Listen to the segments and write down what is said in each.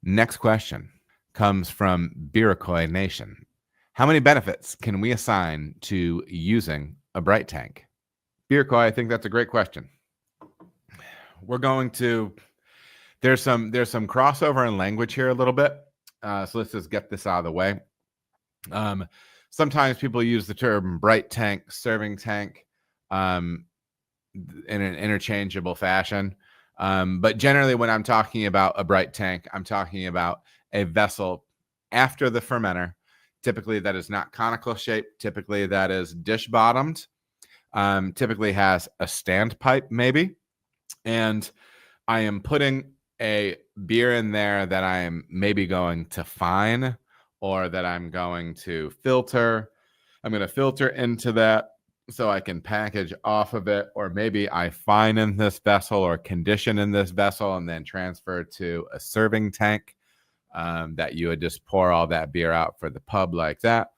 Next question comes from Biracoy Nation. How many benefits can we assign to using a Brite tank? Biracoy, I think that's a great question. We're going to, there's some crossover in language here a little bit. So let's just get this out of the way. Sometimes people use the term Brite tank, serving tank, in an interchangeable fashion. But generally when I'm talking about a Brite tank, I'm talking about a vessel after the fermenter, typically that is not conical shaped, typically that is dish bottomed, typically has a standpipe maybe, and I am putting a beer in there that I am maybe going to fine or that I'm going to filter. I'm going to filter into that so I can package off of it, or maybe I fine in this vessel or condition in this vessel and then transfer to a serving tank that you would just pour all that beer out for the pub like that.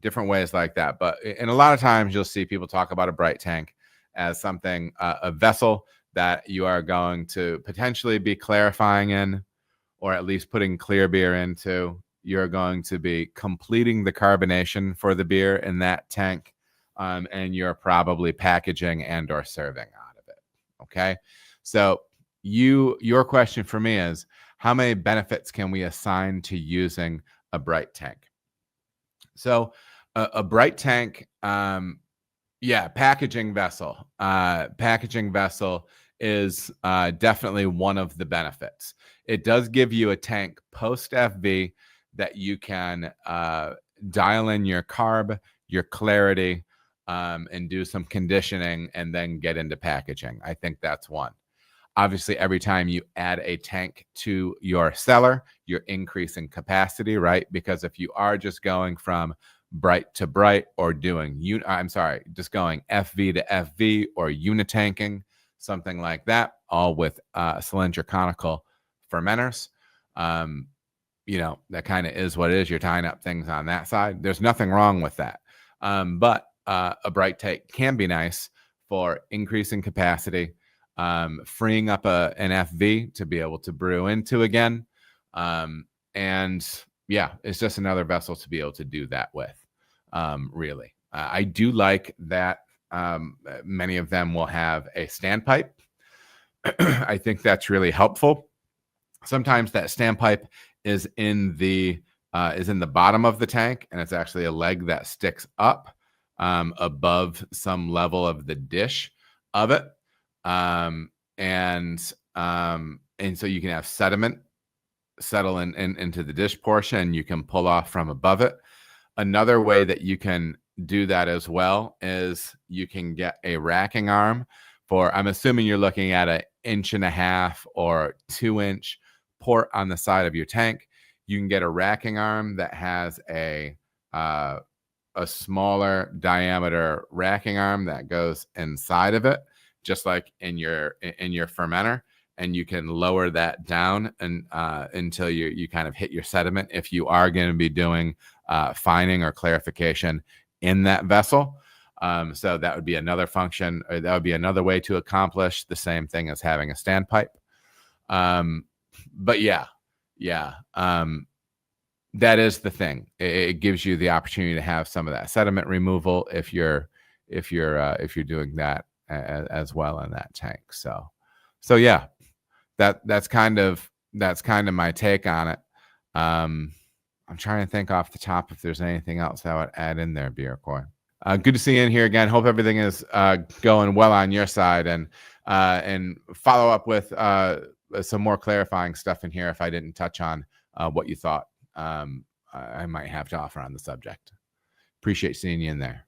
Different ways like that. But in a lot of times you'll see people talk about a Brite tank as something, a vessel that you are going to potentially be clarifying in, or at least putting clear beer into. You're going to be completing the carbonation for the beer in that tank, and you're probably packaging and or serving out of it. Okay, so your question for me is, how many benefits can we assign to using a Brite tank? So a Brite tank, packaging vessel. Packaging vessel is definitely one of the benefits. It does give you a tank post FV that you can dial in your carb, your clarity, and do some conditioning and then get into packaging. I think that's one. Obviously, every time you add a tank to your cellar, you're increasing capacity, right? Because if you are just going from Brite to Brite or doing, just going FV to FV or unitanking, something like that, all with cylinder conical fermenters, that kind of is what it is. You're tying up things on that side. There's nothing wrong with that. But a Brite tank can be nice for increasing capacity, freeing up an FV to be able to brew into again. It's just another vessel to be able to do that with, really. I do like that many of them will have a standpipe. I think that's really helpful. Sometimes that standpipe is in the bottom of the tank, and it's actually a leg that sticks up above some level of the dish of it. And so you can have sediment settle into the dish portion. You can pull off from above it. Another way that you can do that as well is you can get a racking arm for, I'm assuming you're looking at an 1.5 inch or 2 inch port on the side of your tank. You can get a racking arm that has a smaller diameter racking arm that goes inside of it, just like in your fermenter, and you can lower that down and until you kind of hit your sediment if you are going to be doing fining or clarification in that vessel. So that would be another function, or that would be another way to accomplish the same thing as having a standpipe. But that is the thing. It gives you the opportunity to have some of that sediment removal if you're doing that as well in that tank. So yeah, that's kind of my take on it. I'm trying to think off the top if there's anything else I would add in there, Biracoy. Good to see you in here again. Hope everything is going well on your side, and follow up with some more clarifying stuff in here if I didn't touch on what you thought I might have to offer on the subject. Appreciate seeing you in there.